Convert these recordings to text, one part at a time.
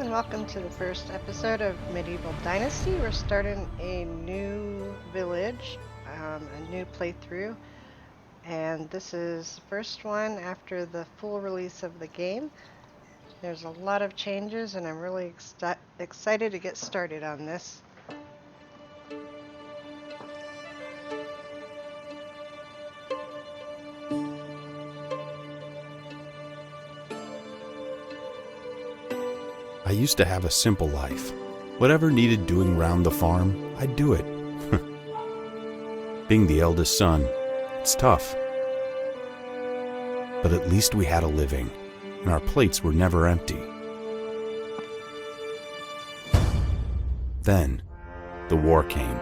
and welcome to the first episode of Medieval Dynasty. We're starting a new village, a new playthrough, and this is the first one after the full release of the game. There's a lot of changes, and I'm really excited to get started on this. I used to have a simple life. Whatever needed doing round the farm, I'd do it. Being the eldest son, it's tough. But at least we had a living, and our plates were never empty. Then, the war came.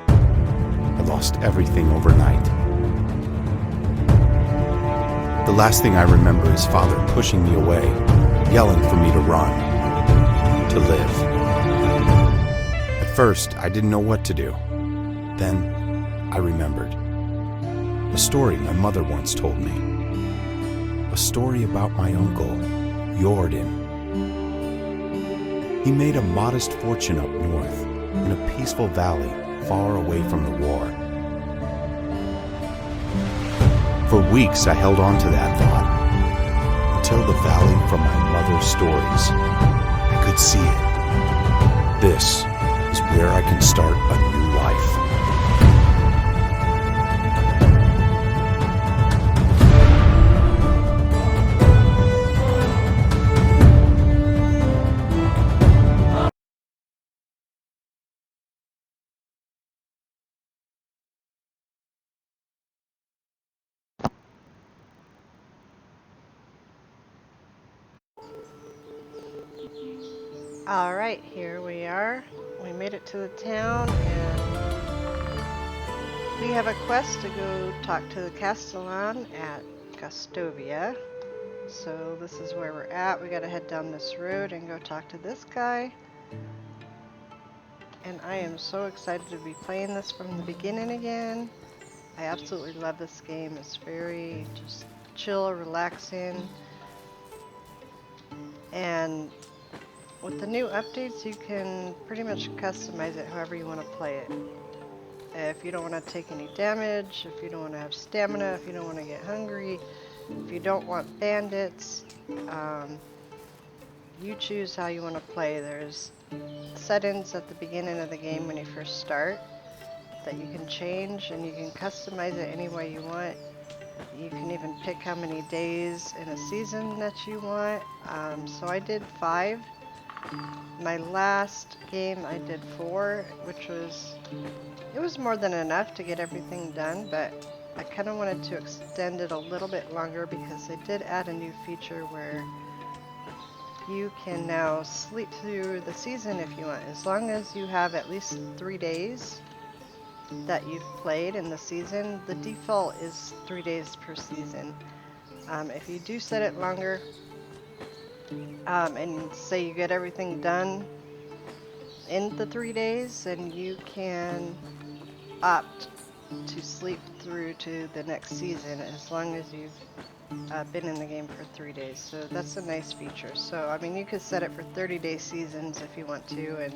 I lost everything overnight. The last thing I remember is Father pushing me away, yelling for me to run, to live. At first, I didn't know what to do. Then, I remembered. A story my mother once told me. A story about my uncle, Jordan. He made a modest fortune up north, in a peaceful valley far away from the war. For weeks, I held on to that thought. Until the valley from my mother's stories. I could see it. This is where I can start a new life. Alright, here we are. We made it to the town, and we have a quest to go talk to the Castellan at Gastovia. So this is where we're at. We gotta head down this road and go talk to this guy. And I am so excited to be playing this from the beginning again. I absolutely love this game. It's very just chill, relaxing. And with the new updates, you can pretty much customize it however you want to play it. If you don't want to take any damage, if you don't want to have stamina, if you don't want to get hungry, if you don't want bandits, you choose how you want to play. There's settings at the beginning of the game when you first start that you can change, and you can customize it any way you want. You can even pick how many days in a season that you want. So I did 5. My last game I did 4, which was more than enough to get everything done, but I kind of wanted to extend it a little bit longer because they did add a new feature where you can now sleep through the season if you want, as long as you have at least 3 days that you've played in the season. The default is 3 days per season. If you do set it longer, and say you get everything done in the 3 days, then you can opt to sleep through to the next season as long as you've been in the game for 3 days. So that's a nice feature. So I mean, you could set it for 30-day seasons if you want to, and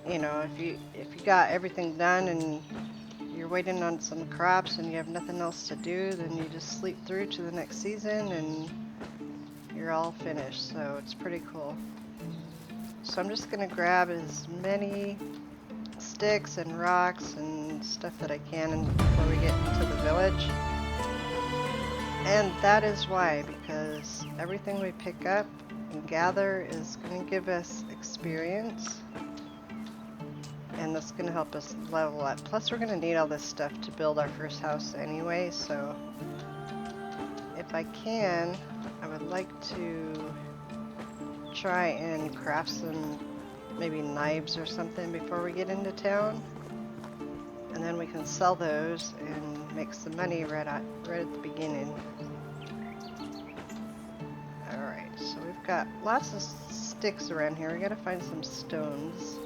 you know, if you got everything done and you're waiting on some crops and you have nothing else to do, then you just sleep through to the next season and you're all finished. So it's pretty cool. So I'm just gonna grab as many sticks and rocks and stuff that I can before we get into the village. And that is why, because everything we pick up and gather is going to give us experience, and that's going to help us level up. Plus we're going to need all this stuff to build our first house anyway, so if I can, I would like to try and craft some maybe knives or something before we get into town, and then we can sell those and make some money right at the beginning. Alright, so we've got lots of sticks around here. We gotta find some stones.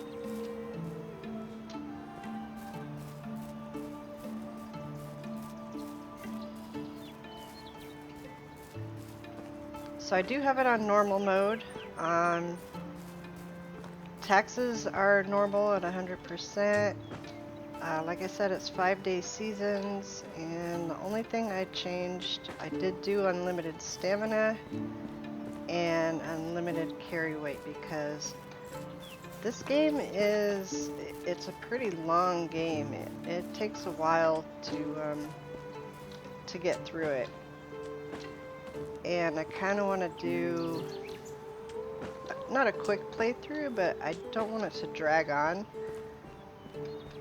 So I do have it on normal mode. Taxes are normal at 100%. Like I said, it's 5-day seasons, and the only thing I changed, I did do unlimited stamina and unlimited carry weight, because this game it's a pretty long game. It takes a while to get through it. And I kind of want to do, not a quick playthrough, but I don't want it to drag on.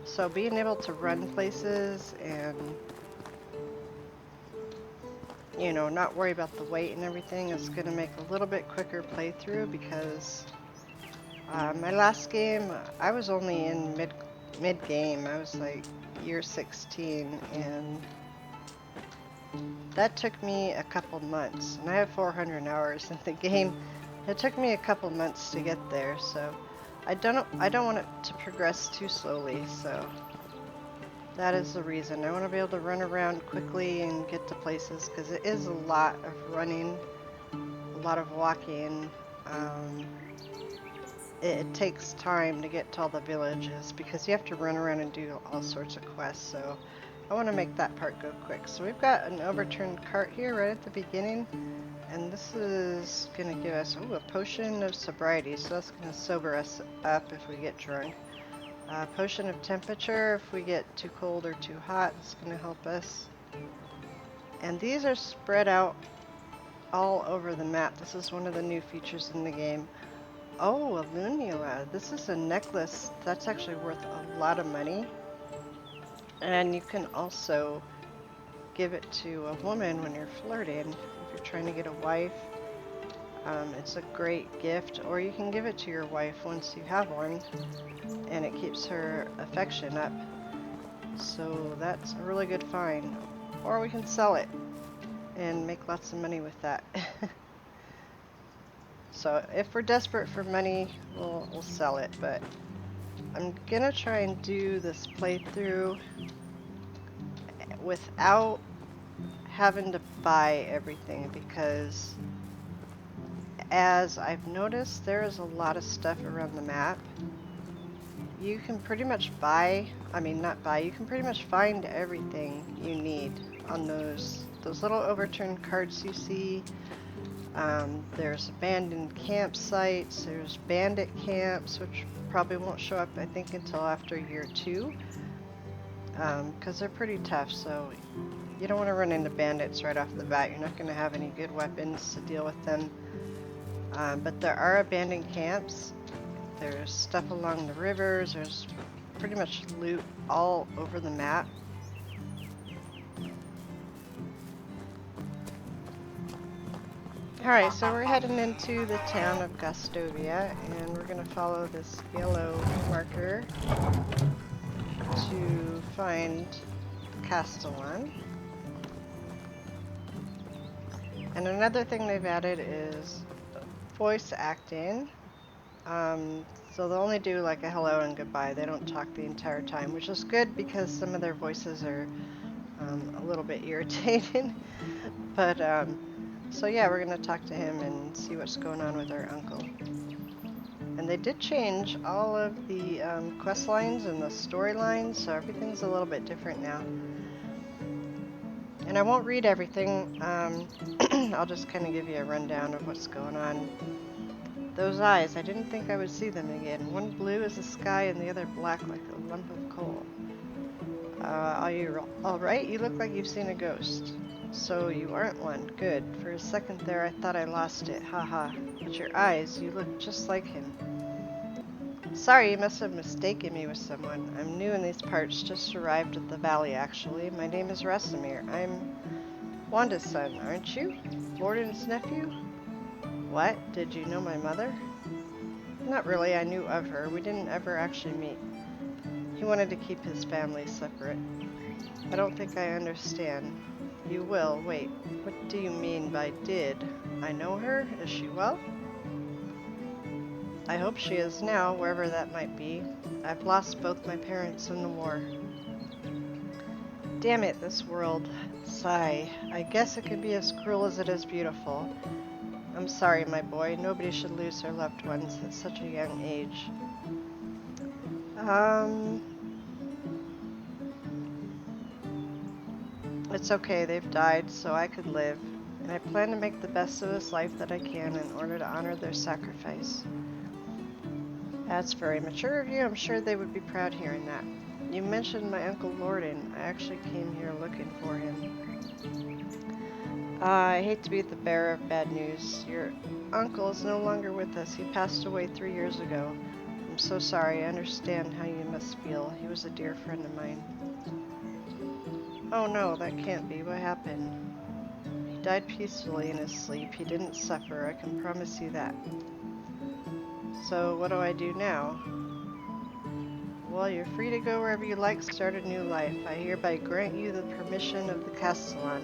So being able to run places and, you know, not worry about the weight and everything is going to make a little bit quicker playthrough, because my last game, I was only in mid-game. I was like year 16, and that took me a couple months. And I have 400 hours in the game. It took me a couple months to get there, so I don't want it to progress too slowly, so that is the reason. I want to be able to run around quickly and get to places, because it is a lot of running, a lot of walking. It takes time to get to all the villages, because you have to run around and do all sorts of quests, so I want to make that part go quick. So we've got an overturned cart here right at the beginning, and this is going to give us a potion of sobriety, so that's going to sober us up if we get drunk. Potion of temperature, if we get too cold or too hot, it's going to help us. And these are spread out all over the map. This is one of the new features in the game. Oh, a Lunula. This is a necklace that's actually worth a lot of money. And you can also give it to a woman when you're flirting, if you're trying to get a wife. It's a great gift, or you can give it to your wife once you have one, and it keeps her affection up. So that's a really good find. Or we can sell it and make lots of money with that. So if we're desperate for money, we'll sell it, but I'm gonna try and do this playthrough without having to buy everything, because as I've noticed, there is a lot of stuff around the map. You can pretty much you can pretty much find everything you need on those little overturned carts you see. There's abandoned campsites, there's bandit camps, which probably won't show up, I think, until after year 2, because they're pretty tough, so you don't want to run into bandits right off the bat. You're not going to have any good weapons to deal with them. But there are abandoned camps, there's stuff along the rivers, there's pretty much loot all over the map. Alright, so we're heading into the town of Gostovia, and we're going to follow this yellow marker to find Castellan. And another thing they've added is voice acting. So they'll only do like a hello and goodbye. They don't talk the entire time, which is good because some of their voices are a little bit irritating. But so yeah, we're gonna talk to him and see what's going on with our uncle. And they did change all of the quest lines and the storylines, so everything's a little bit different now. And I won't read everything. I'll just kind of give you a rundown of what's going on. Those eyes, I didn't think I would see them again. One blue as the sky and the other black like a lump of coal. Are you alright? You look like you've seen a ghost. So you aren't one. Good. For a second there I thought I lost it. Haha. But your eyes, you look just like him. Sorry, you must have mistaken me with someone. I'm new in these parts, just arrived at the valley actually. My name is Rasimir. I'm Wanda's son, aren't you? Lorden's nephew? What? Did you know my mother? Not really, I knew of her. We didn't ever actually meet. He wanted to keep his family separate. I don't think I understand. You will. Wait, what do you mean by did? I know her? Is she well? I hope she is now, wherever that might be. I've lost both my parents in the war. Damn it, this world. Sigh. I guess it could be as cruel as it is beautiful. I'm sorry, my boy. Nobody should lose their loved ones at such a young age. It's okay, they've died, so I could live. And I plan to make the best of this life that I can in order to honor their sacrifice. That's very mature of you. I'm sure they would be proud hearing that. You mentioned my Uncle Lorden. I actually came here looking for him. I hate to be the bearer of bad news. Your uncle is no longer with us. He passed away 3 years ago. I'm so sorry. I understand how you must feel. He was a dear friend of mine. Oh no, that can't be. What happened? He died peacefully in his sleep. He didn't suffer. I can promise you that. So what do I do now? Well, you're free to go wherever you like, start a new life. I hereby grant you the permission of the Castellan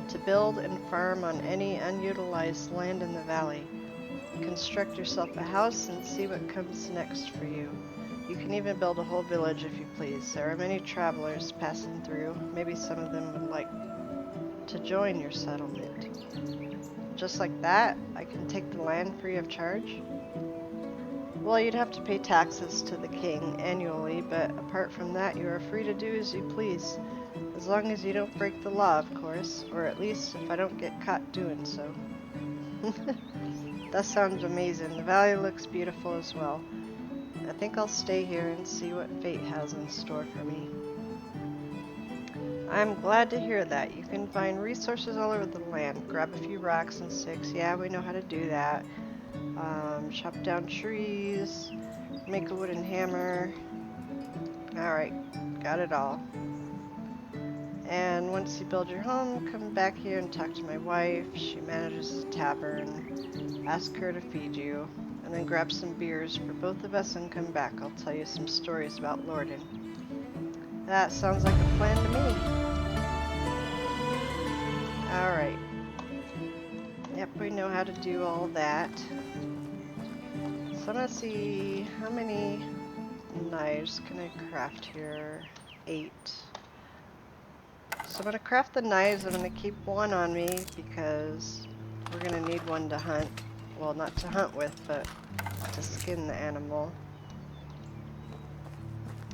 to build and farm on any unutilized land in the valley. Construct yourself a house and see what comes next for you. You can even build a whole village if you please. There are many travelers passing through. Maybe some of them would like to join your settlement. Just like that, I can take the land free of charge? Well, you'd have to pay taxes to the king annually, but apart from that, you are free to do as you please. As long as you don't break the law, of course, or at least if I don't get caught doing so. That sounds amazing. The valley looks beautiful as well. I think I'll stay here and see what fate has in store for me. I'm glad to hear that. You can find resources all over the land. Grab a few rocks and sticks. Yeah, we know how to do that. Chop down trees. Make a wooden hammer. Alright, got it all. And once you build your home, come back here and talk to my wife. She manages a tavern. Ask her to feed you. And then grab some beers for both of us and come back. I'll tell you some stories about Lorden. That sounds like a plan to me. Alright. Yep, we know how to do all that. So I'm gonna see how many knives can I craft here. 8. So I'm gonna craft the knives. I'm gonna keep one on me because we're gonna need one to hunt. Well, not to hunt with, but to skin the animal.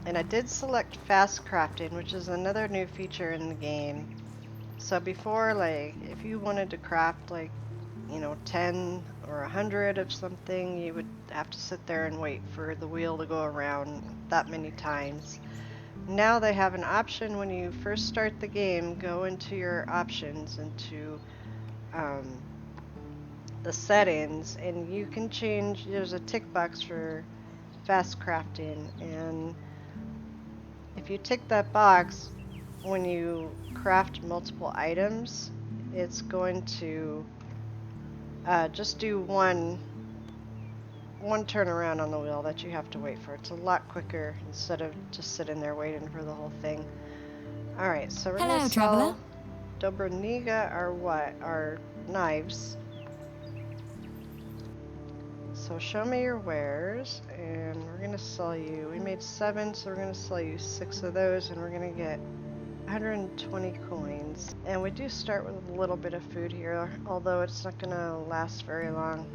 And I did select fast crafting, which is another new feature in the game. So before, like, if you wanted to craft, like, you know, 10 or 100 of something, you would have to sit there and wait for the wheel to go around that many times. Now they have an option when you first start the game. Go into your options, into the settings, and you can change. There's a tick box for fast crafting, and if you tick that box when you craft multiple items, it's going to just do one turnaround on the wheel that you have to wait for. It's a lot quicker instead of just sitting there waiting for the whole thing. Alright, so we're going to sell Dobroniga our what? Our knives. So show me your wares, and we're going to sell you. We made 7, so we're going to sell you 6 of those, and we're going to get 120 coins. And we do start with a little bit of food here, although it's not going to last very long.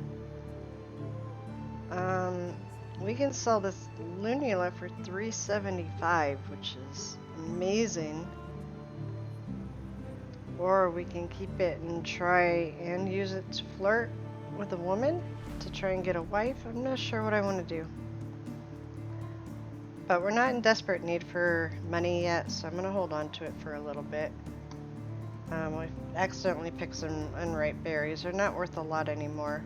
We can sell this Lunula for 375, which is amazing. Or we can keep it and try and use it to flirt with a woman to try and get a wife. I'm not sure what I want to do. But we're not in desperate need for money yet, so I'm going to hold on to it for a little bit. We accidentally picked some unripe berries. They're not worth a lot anymore.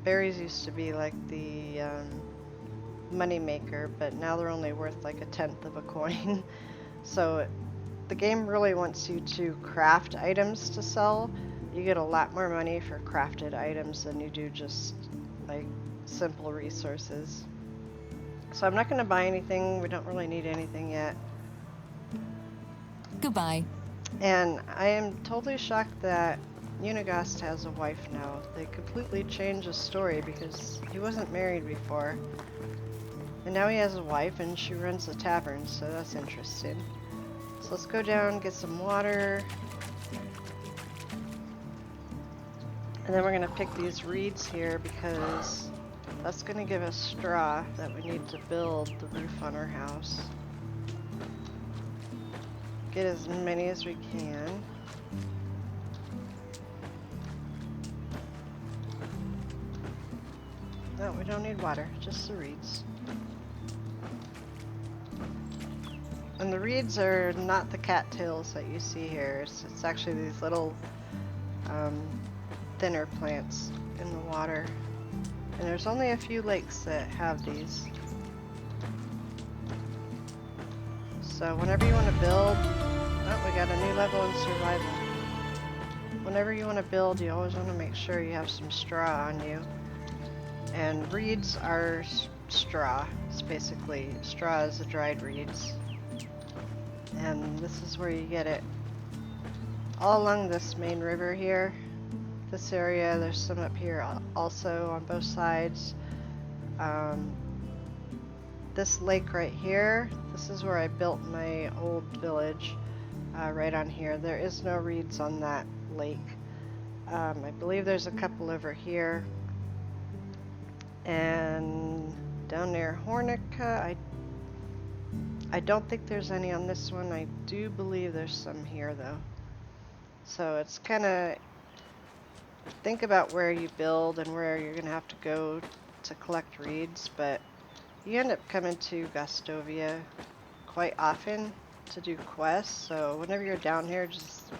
Berries used to be like the money maker, but now they're only worth like 1/10 of a coin. So the game really wants you to craft items to sell. You get a lot more money for crafted items than you do just like simple resources. So I'm not going to buy anything. We don't really need anything yet. Goodbye. And I am totally shocked that Unigast has a wife now. They completely changed the story because he wasn't married before. And now he has a wife and she runs the tavern, so that's interesting. So let's go down, get some water. And then we're going to pick these reeds here because that's going to give us straw that we need to build the roof on our house. Get as many as we can. No, we don't need water, just the reeds. And the reeds are not the cattails that you see here. It's actually these little thinner plants in the water. And there's only a few lakes that have these. So whenever you want to build, oh, we got a new level in survival. Whenever you want to build, you always want to make sure you have some straw on you. And reeds are straw. It's basically straw is the dried reeds. And this is where you get it. All along this main river here. This area, there's some up here also on both sides. This lake right here, this is where I built my old village, right on here. There is no reeds on that lake. I believe there's a couple over here. And down near Hornica, I don't think there's any on this one. I do believe there's some here though. So it's kind of, think about where you build and where you're going to have to go to collect reeds, but you end up coming to Gustovia quite often to do quests, so whenever you're down here, just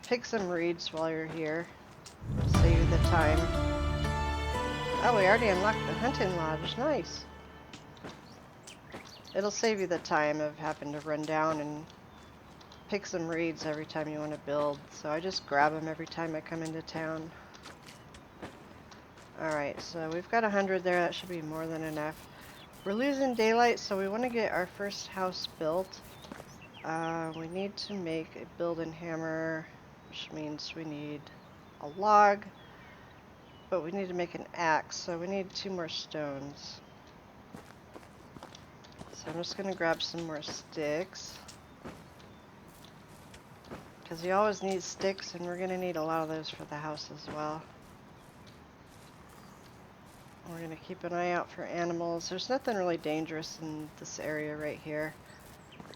pick some reeds while you're here. It'll save you the time. Oh, we already unlocked the hunting lodge. Nice. It'll save you the time of having to run down and pick some reeds every time you want to build, so I just grab them every time I come into town. Alright, so we've got 100 there. That should be more than enough. We're losing daylight, so we want to get our first house built. We need to make a building hammer, which means we need a log, but we need to make an axe, so we need 2 more stones. So I'm just going to grab some more sticks, because you always need sticks, and we're going to need a lot of those for the house as well. We're going to keep an eye out for animals. There's nothing really dangerous in this area right here.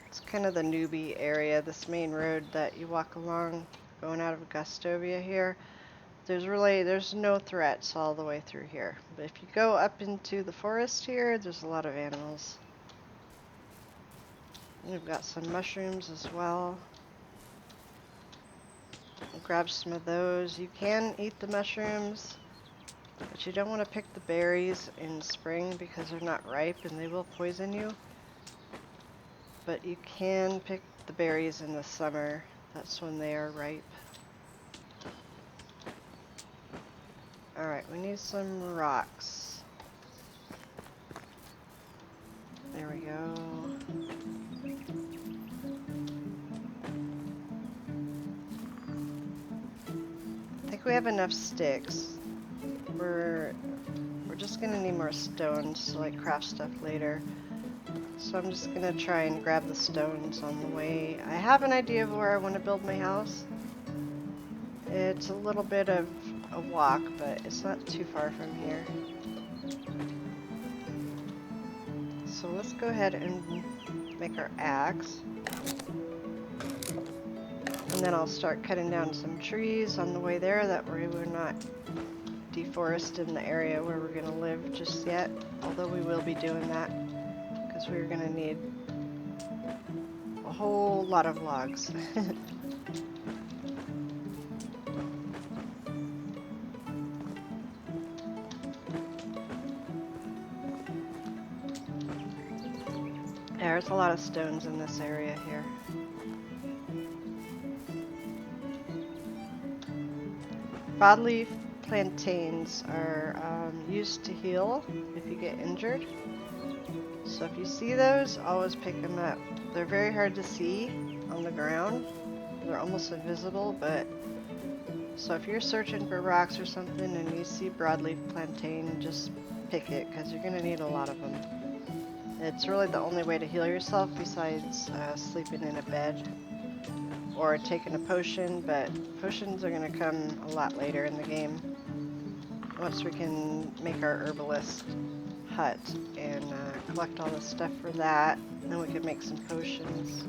It's kind of the newbie area, this main road that you walk along going out of Gustovia here. There's no threats all the way through here. But if you go up into the forest here, there's a lot of animals. We've got some mushrooms as well. We'll grab some of those. You can eat the mushrooms, but you don't want to pick the berries in spring because they're not ripe and they will poison you. But you can pick the berries in the summer. That's when they are ripe. Alright, we need some rocks. There we go. I think we have enough sticks. We're just gonna need more stones to like craft stuff later. So I'm just gonna try and grab the stones on the way. I have an idea of where I want to build my house. It's a little bit of a walk, but it's not too far from here. So let's go ahead and make our axe. And then I'll start cutting down some trees on the way there, that way we're not deforesting the area where we're going to live just yet. Although we will be doing that, because we're going to need a whole lot of logs. There's a lot of stones in this area here. Broadleaf plantains are used to heal if you get injured. So if you see those, always pick them up. They're very hard to see on the ground. They're almost invisible, but so if you're searching for rocks or something and you see broadleaf plantain, just pick it because you're going to need a lot of them. It's really the only way to heal yourself besides sleeping in a bed or taking a potion, but potions are going to come a lot later in the game. once we can make our herbalist hut and collect all the stuff for that, then we could make some potions.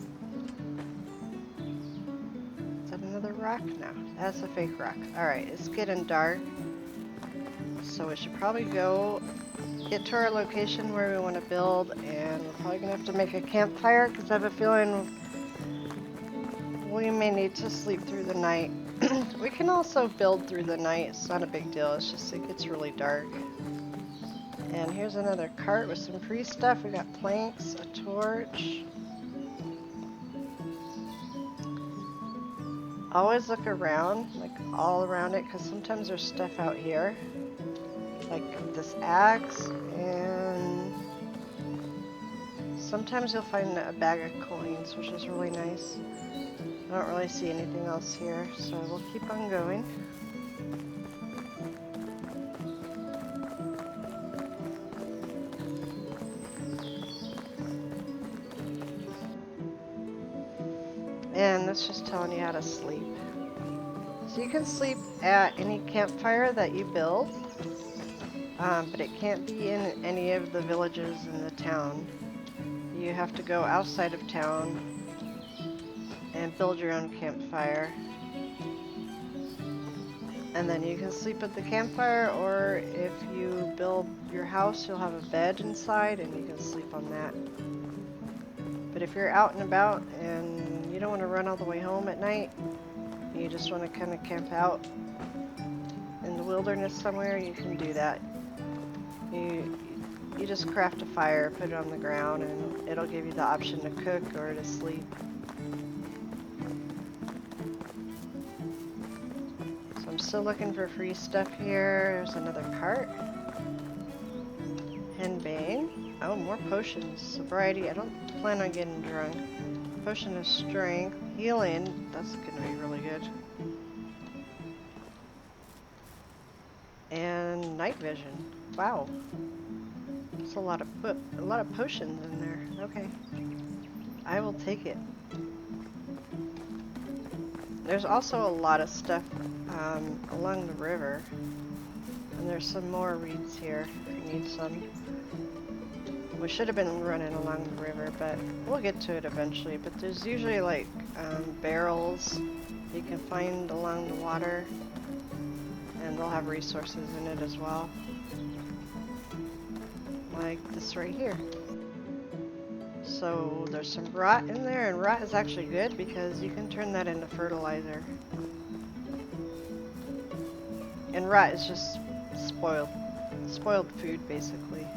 Is that another rock? No, that's a fake rock. Alright, it's getting dark, so we should probably go get to our location where we want to build, and we're probably going to have to make a campfire because I have a feeling we may need to sleep through the night. We can also build through the night, it's not a big deal, it's just it gets really dark. And here's another cart with some free stuff. We got planks, a torch. Always look around, like all around it, because sometimes there's stuff out here. Like this axe, and sometimes you'll find a bag of coins, which is really nice. I don't really see anything else here, so we'll keep on going. And that's just telling you how to sleep. So you can sleep at any campfire that you build, but it can't be in any of the villages in the town. You have to go outside of town and build your own campfire. And then you can sleep at the campfire, or if you build your house, you'll have a bed inside and you can sleep on that. But if you're out and about and you don't want to run all the way home at night, you just want to kind of camp out in the wilderness somewhere, you can do that. You just craft a fire, put it on the ground, and it'll give you the option to cook or to sleep. So I'm still looking for free stuff here. There's another cart. Henbane. Oh, more potions. Sobriety. I don't plan on getting drunk. Potion of strength. Healing. That's gonna be really good. And night vision. Wow. That's a lot of potions in there. Okay. I will take it. There's also a lot of stuff along the river. And there's some more reeds here if you need some. We should have been running along the river, but we'll get to it eventually. But there's usually like barrels you can find along the water, and they'll have resources in it as well. Like this right here. So there's some rot in there, and rot is actually good because you can turn that into fertilizer. And rot is just spoiled food basically.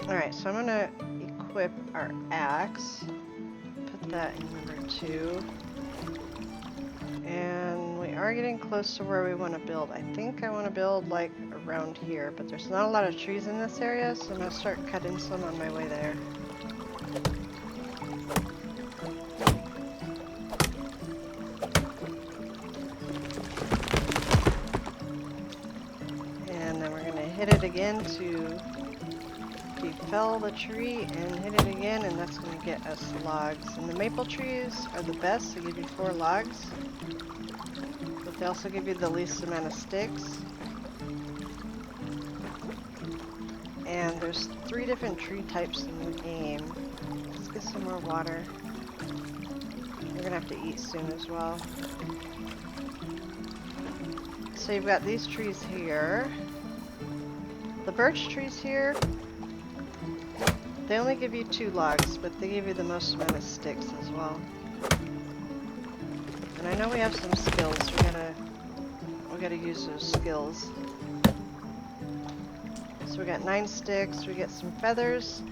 Alright, so I'm gonna equip our axe. Put that in number 2. And we are getting close to where we want to build. I think I want to build like around here, but there's not a lot of trees in this area, so I'm gonna start cutting some on my way there. And then we're gonna hit it again to fell the tree and hit it again, and that's going to get us logs. And the maple trees are the best. They give you 4 logs, but they also give you the least amount of sticks. And there's 3 different tree types in the game. Let's get some more water. We're going to have to eat soon as well. So you've got these trees here. The birch trees here, they only give you 2 logs, but they give you the most amount of sticks as well. And I know we have some skills. We gotta use those skills. So we got 9 sticks. We get some feathers.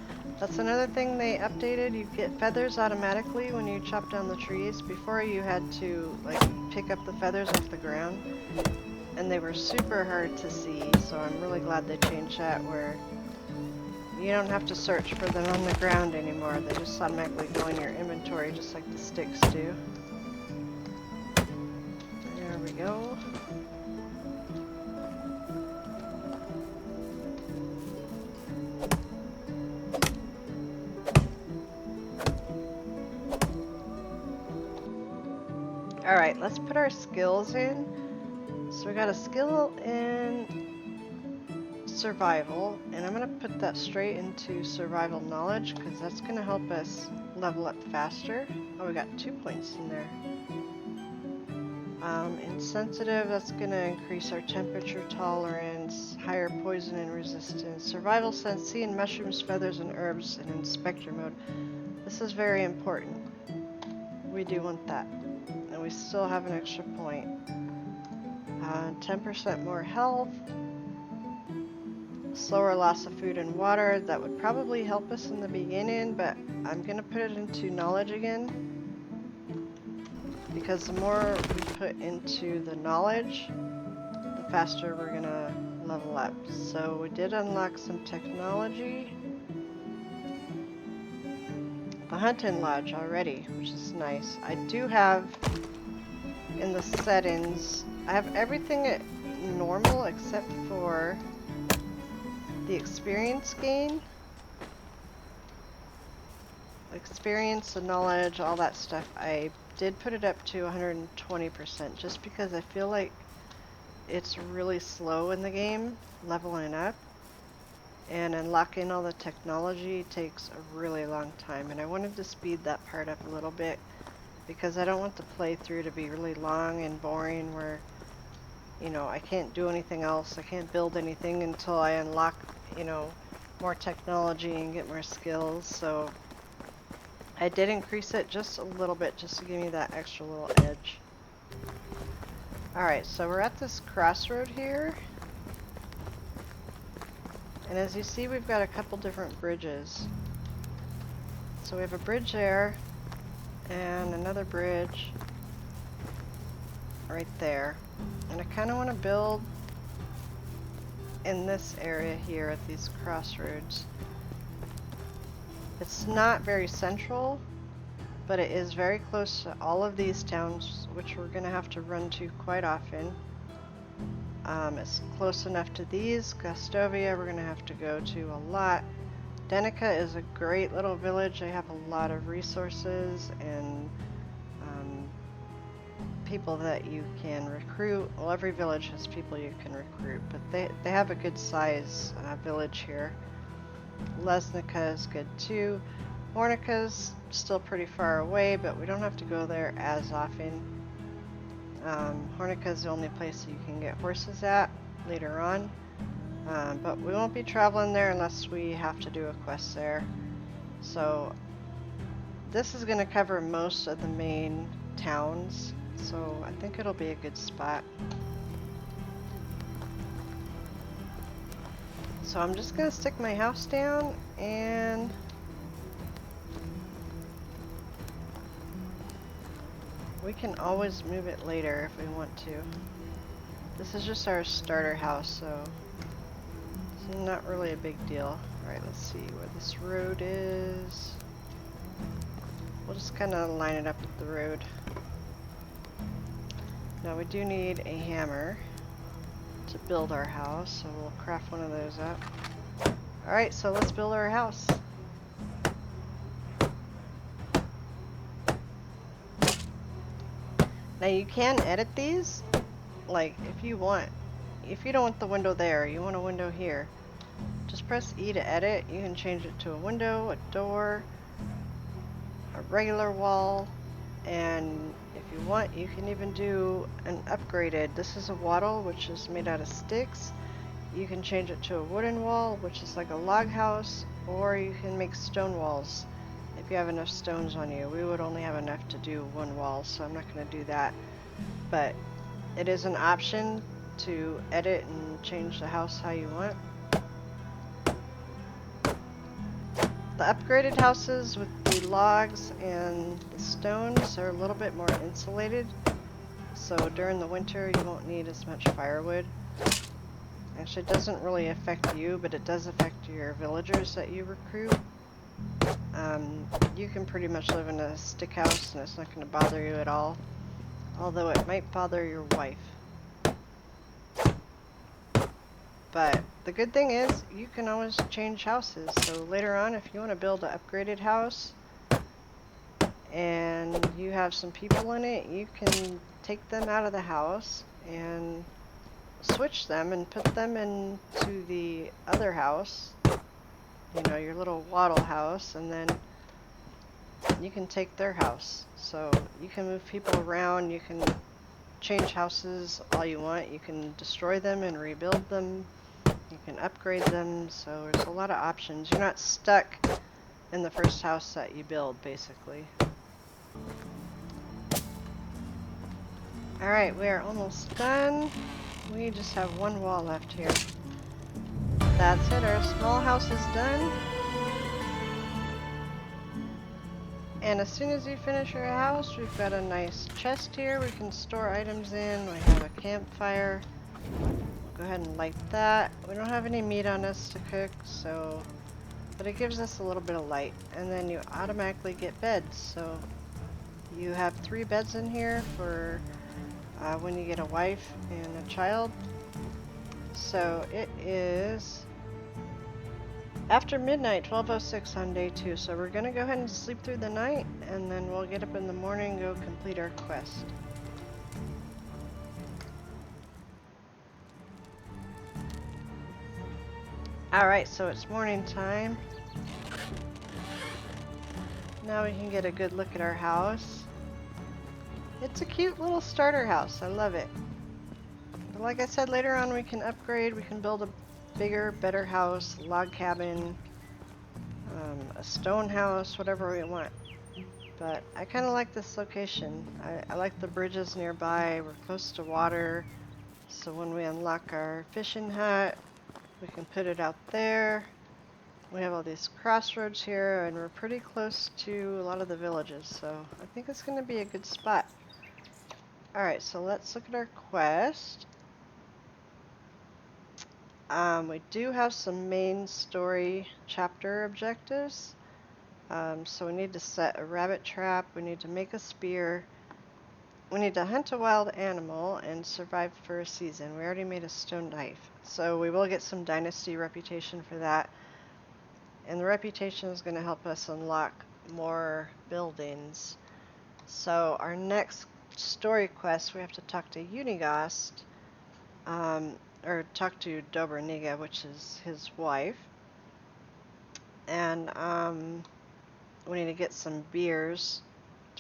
That's another thing they updated. You get feathers automatically when you chop down the trees. Before you had to like pick up the feathers off the ground, and they were super hard to see. So I'm really glad they changed that, where you don't have to search for them on the ground anymore. They just automatically go in your inventory just like the sticks do. There we go. Alright, let's put our skills in. So we got a skill in survival, and I'm going to put that straight into survival knowledge because that's going to help us level up faster. Oh, we got 2 points in there. Insensitive, that's going to increase our temperature tolerance, higher poison and resistance. Survival sense, seeing mushrooms, feathers, and herbs in inspector mode. This is very important. We do want that. And we still have an extra point. 10% more health. Slower loss of food and water. That would probably help us in the beginning, but I'm going to put it into knowledge again. Because the more we put into the knowledge, the faster we're going to level up. So we did unlock some technology. The hunting lodge already, which is nice. I do have in the settings, I have everything at normal except for the experience gain. Experience, the knowledge, all that stuff. I did put it up to 120% just because I feel like it's really slow in the game leveling up, and unlocking all the technology takes a really long time, and I wanted to speed that part up a little bit because I don't want the playthrough to be really long and boring where, you know, I can't do anything else. I can't build anything until I unlock, you know, more technology and get more skills. So I did increase it just a little bit just to give me that extra little edge. Alright, so we're at this crossroad here. And as you see, we've got a couple different bridges. So we have a bridge there, and another bridge right there. And I kind of want to build in this area here at these crossroads. It's not very central, but it is very close to all of these towns, which we're going to have to run to quite often. It's close enough to these. Gustovia we're going to have to go to a lot. Denica is a great little village. They have a lot of resources and people that you can recruit. Well, every village has people you can recruit, but they have a good size village here. Lesnica is good too. Hornica's still pretty far away, but we don't have to go there as often. Hornica is the only place that you can get horses at later on, but we won't be traveling there unless we have to do a quest there. So this is going to cover most of the main towns, so I think it'll be a good spot. So I'm just going to stick my house down, and we can always move it later if we want to. This is just our starter house, so it's not really a big deal. Alright, let's see where this road is. We'll just kind of line it up with the road. Now we do need a hammer to build our house, so we'll craft one of those up. Alright, so let's build our house. Now you can edit these, like if you want. If you don't want the window there, you want a window here, just press E to edit. You can change it to a window, a door, a regular wall, and if you want, you can even do an upgraded. This is a wattle, which is made out of sticks. You can change it to a wooden wall, which is like a log house, or you can make stone walls if you have enough stones on you. We would only have enough to do one wall, so I'm not going to do that. But it is an option to edit and change the house how you want. The upgraded houses with the logs and the stones are a little bit more insulated, so during the winter you won't need as much firewood. Actually, it doesn't really affect you, but it does affect your villagers that you recruit. You can pretty much live in a stick house and it's not going to bother you at all, although it might bother your wife. But the good thing is you can always change houses, so later on if you want to build an upgraded house and you have some people in it, you can take them out of the house and switch them and put them into the other house, you know, your little wattle house, and then you can take their house. So you can move people around, you can change houses all you want, you can destroy them and rebuild them, you can upgrade them, so there's a lot of options. You're not stuck in the first house that you build, basically. Alright, we are almost done. We just have one wall left here. That's it, our small house is done. And as soon as you finish your house, we've got a nice chest here we can store items in. We have a campfire. Go ahead and light that. We don't have any meat on us to cook, so, but it gives us a little bit of light. And then you automatically get beds. So you have 3 beds in here for when you get a wife and a child. So it is after midnight, 12:06 on day 2. So we're gonna go ahead and sleep through the night, and then we'll get up in the morning and go complete our quest. Alright, so it's morning time. Now we can get a good look at our house. It's a cute little starter house. I love it. But like I said, later on we can upgrade. We can build a bigger, better house, log cabin, a stone house, whatever we want. But I kind of like this location. I like the bridges nearby. We're close to water. So when we unlock our fishing hut, we can put it out there. We have all these crossroads here, and we're pretty close to a lot of the villages, so I think it's going to be a good spot. Alright, so let's look at our quest. We do have some main story chapter objectives. So we need to set a rabbit trap, we need to make a spear, we need to hunt a wild animal, and survive for a season. We already made a stone knife, so we will get some Dynasty reputation for that. And the reputation is going to help us unlock more buildings. So our next story quest, we have to talk to Unigast, or talk to Dobraniga, which is his wife. And we need to get some beers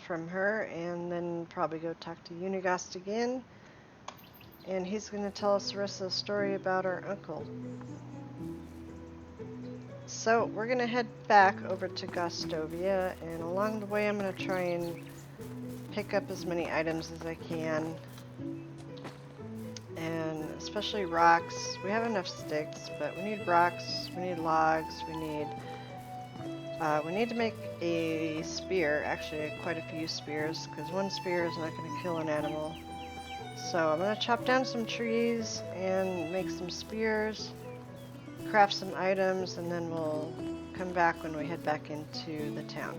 from her, and then probably go talk to Unigast again. And he's going to tell us the rest of the story about our uncle. So we're going to head back over to Gostovia, and along the way I'm going to try and pick up as many items as I can, and especially rocks. We have enough sticks, but we need rocks, we need logs, we need to make a spear, actually quite a few spears, because one spear is not going to kill an animal. So I'm going to chop down some trees and make some spears, craft some items, and then we'll come back when we head back into the town.